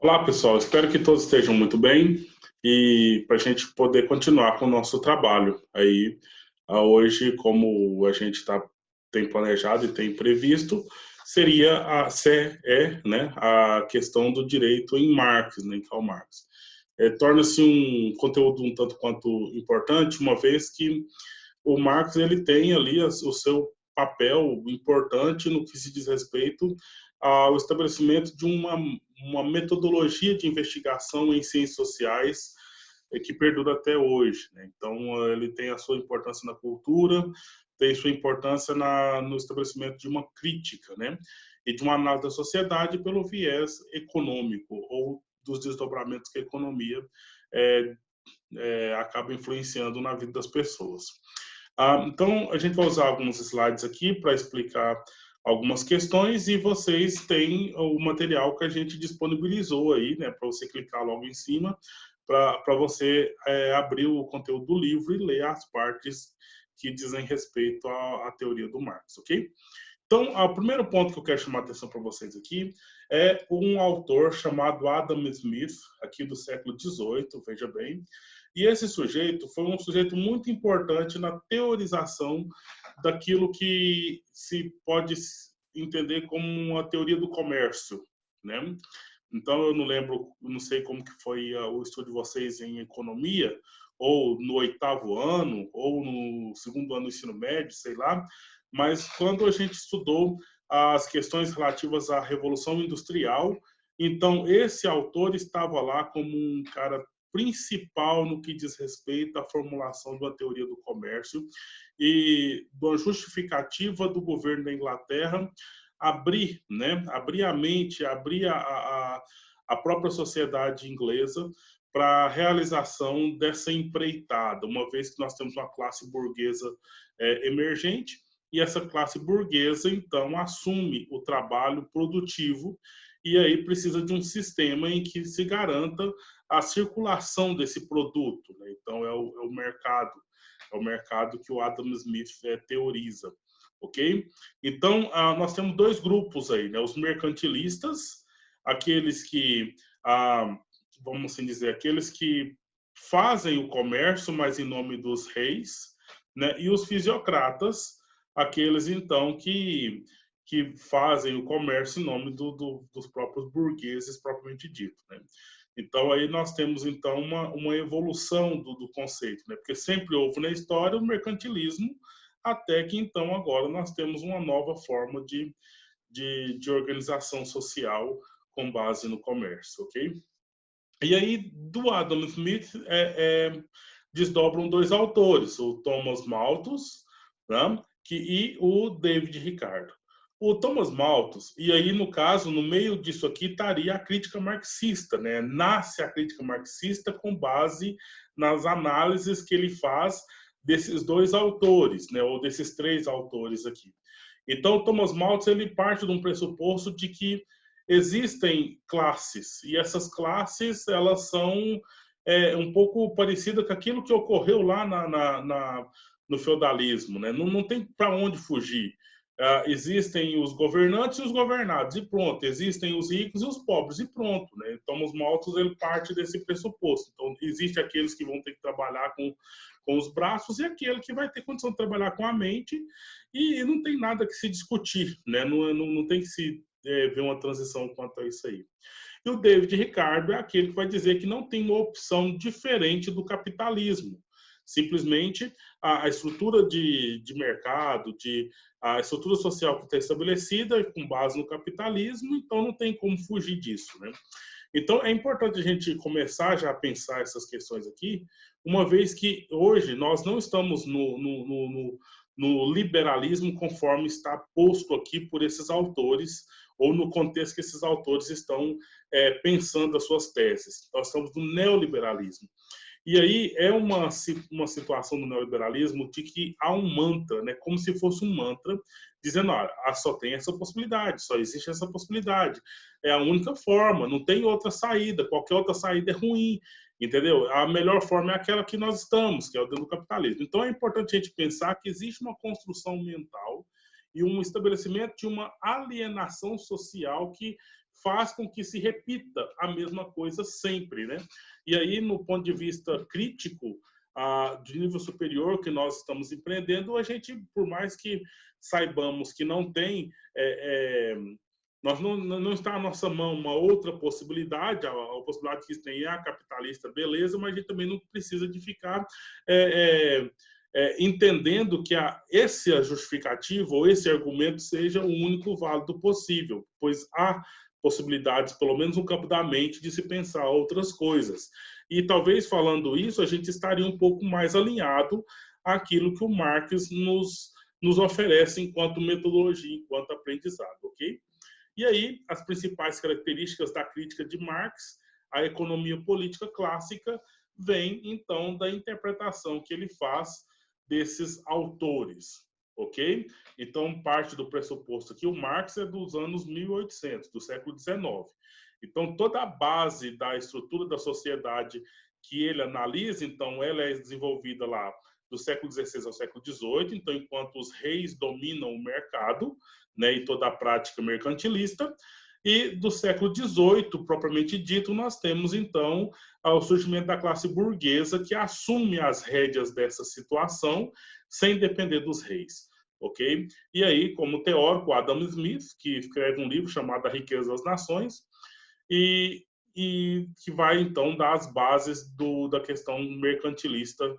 Olá, pessoal. Espero que todos estejam muito bem e para a gente poder continuar com o nosso trabalho. Aí, hoje, como a gente tem planejado e tem previsto, seria a CE, né, a questão do direito em Marx, né, em Karl Marx. Torna-se um conteúdo um tanto quanto importante, uma vez que o Marx ele tem ali o seu papel importante no que se diz respeito ao estabelecimento de uma metodologia de investigação em ciências sociais que perdura até hoje, né? Então, ele tem a sua importância na cultura, tem sua importância no estabelecimento de uma crítica, né? E de uma análise da sociedade pelo viés econômico ou dos desdobramentos que a economia é, acaba influenciando na vida das pessoas. Então, a gente vai usar alguns slides aqui para explicar algumas questões e vocês têm o material que a gente disponibilizou aí, né, para você clicar logo em cima, para você abrir o conteúdo do livro e ler as partes que dizem respeito à teoria do Marx, ok? Então, o primeiro ponto que eu quero chamar a atenção para vocês aqui é um autor chamado Adam Smith, aqui do século XVIII, veja bem. E esse sujeito foi um sujeito muito importante na teorização daquilo que se pode entender como uma teoria do comércio, né? Então, eu não lembro, não sei como que foi o estudo de vocês em economia, ou no 8º ano, ou no 2º ano do ensino médio, sei lá, mas quando a gente estudou as questões relativas à Revolução Industrial, então esse autor estava lá como um cara principal no que diz respeito à formulação de uma teoria do comércio e da justificativa do governo da Inglaterra abrir, né, abrir a mente, abrir a própria sociedade inglesa para a realização dessa empreitada, uma vez que nós temos uma classe burguesa emergente, e essa classe burguesa, então, assume o trabalho produtivo e aí precisa de um sistema em que se garanta a circulação desse produto, né? Então, é o mercado que o Adam Smith teoriza, ok? Então, nós temos dois grupos aí, né? Os mercantilistas, aqueles que, vamos assim dizer, aqueles que fazem o comércio, mas em nome dos reis, né? E os fisiocratas, aqueles, então, que fazem o comércio em nome dos próprios burgueses, propriamente dito, né? Então, aí nós temos, então, uma evolução do conceito, né? Porque sempre houve na história o mercantilismo, até que, então, agora nós temos uma nova forma de organização social com base no comércio, ok? E aí, do Adam Smith, desdobram dois autores, o Thomas Malthus, né, e o David Ricardo. O Thomas Malthus, e aí, no caso, no meio disso aqui, estaria a crítica marxista, né? Nasce a crítica marxista com base nas análises que ele faz desses dois autores, né, ou desses três autores aqui. Então, o Thomas Malthus, ele parte de um pressuposto de que existem classes, e essas classes, elas são um pouco parecidas com aquilo que ocorreu lá no feudalismo, né? Não tem para onde fugir. Existem os governantes e os governados, e pronto. Existem os ricos e os pobres, e pronto, né? Então, os Malthus, ele parte desse pressuposto. Então, existe aqueles que vão ter que trabalhar com os braços e aquele que vai ter condição de trabalhar com a mente, e não tem nada que se discutir, né? Não tem que se ver uma transição quanto a isso aí. E o David Ricardo é aquele que vai dizer que não tem uma opção diferente do capitalismo. Simplesmente a estrutura de mercado, a estrutura social que está estabelecida com base no capitalismo, então não tem como fugir disso, né? Então, é importante a gente começar já a pensar essas questões aqui, uma vez que hoje nós não estamos no liberalismo conforme está posto aqui por esses autores, ou no contexto que esses autores estão pensando as suas teses. Nós estamos no neoliberalismo. E aí é uma situação do neoliberalismo de que há um mantra, né, como se fosse um mantra, dizendo, só tem essa possibilidade, só existe essa possibilidade. É a única forma, não tem outra saída, qualquer outra saída é ruim, entendeu? A melhor forma é aquela que nós estamos, que é o dentro do capitalismo. Então é importante a gente pensar que existe uma construção mental e um estabelecimento de uma alienação social que faz com que se repita a mesma coisa sempre, né? E aí, no ponto de vista crítico, de nível superior que nós estamos empreendendo, a gente, por mais que saibamos que não tem, nós não está na nossa mão uma outra possibilidade, a possibilidade que tem é a capitalista, beleza, mas a gente também não precisa de ficar entendendo que esse justificativo ou esse argumento seja o único válido possível, pois há possibilidades, pelo menos no campo da mente, de se pensar outras coisas. E talvez falando isso, a gente estaria um pouco mais alinhado àquilo que o Marx nos oferece enquanto metodologia, enquanto aprendizado, ok? E aí, as principais características da crítica de Marx, a economia política clássica, vem, então, da interpretação que ele faz desses autores, ok? Então, parte do pressuposto que o Marx é dos anos 1800, do século XIX. Então, toda a base da estrutura da sociedade que ele analisa, então, ela é desenvolvida lá do século XVI ao século XVIII, então, enquanto os reis dominam o mercado, né, e toda a prática mercantilista, e do século XVIII, propriamente dito, nós temos, então, o surgimento da classe burguesa, que assume as rédeas dessa situação, sem depender dos reis, ok? E aí, como teórico, Adam Smith, que escreve um livro chamado A Riqueza das Nações, e que vai, então, dar as bases da questão mercantilista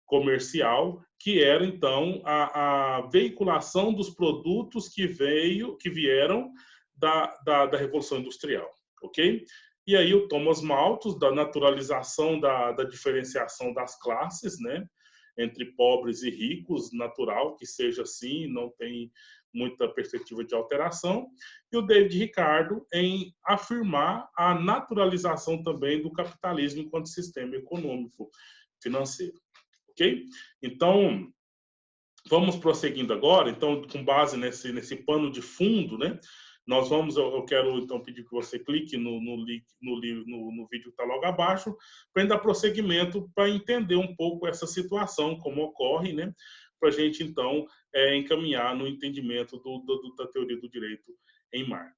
comercial, que era, então, a veiculação dos produtos que vieram da Revolução Industrial, ok? E aí o Thomas Malthus, da naturalização da diferenciação das classes, né? Entre pobres e ricos, natural que seja assim, não tem muita perspectiva de alteração, e o David Ricardo em afirmar a naturalização também do capitalismo enquanto sistema econômico financeiro. Ok? Então, vamos prosseguindo agora. Então, com base nesse pano de fundo, né? Eu quero então pedir que você clique no vídeo que está logo abaixo, para dar prosseguimento, para entender um pouco essa situação, como ocorre, né? Para a gente, então, encaminhar no entendimento da teoria do direito em Marx.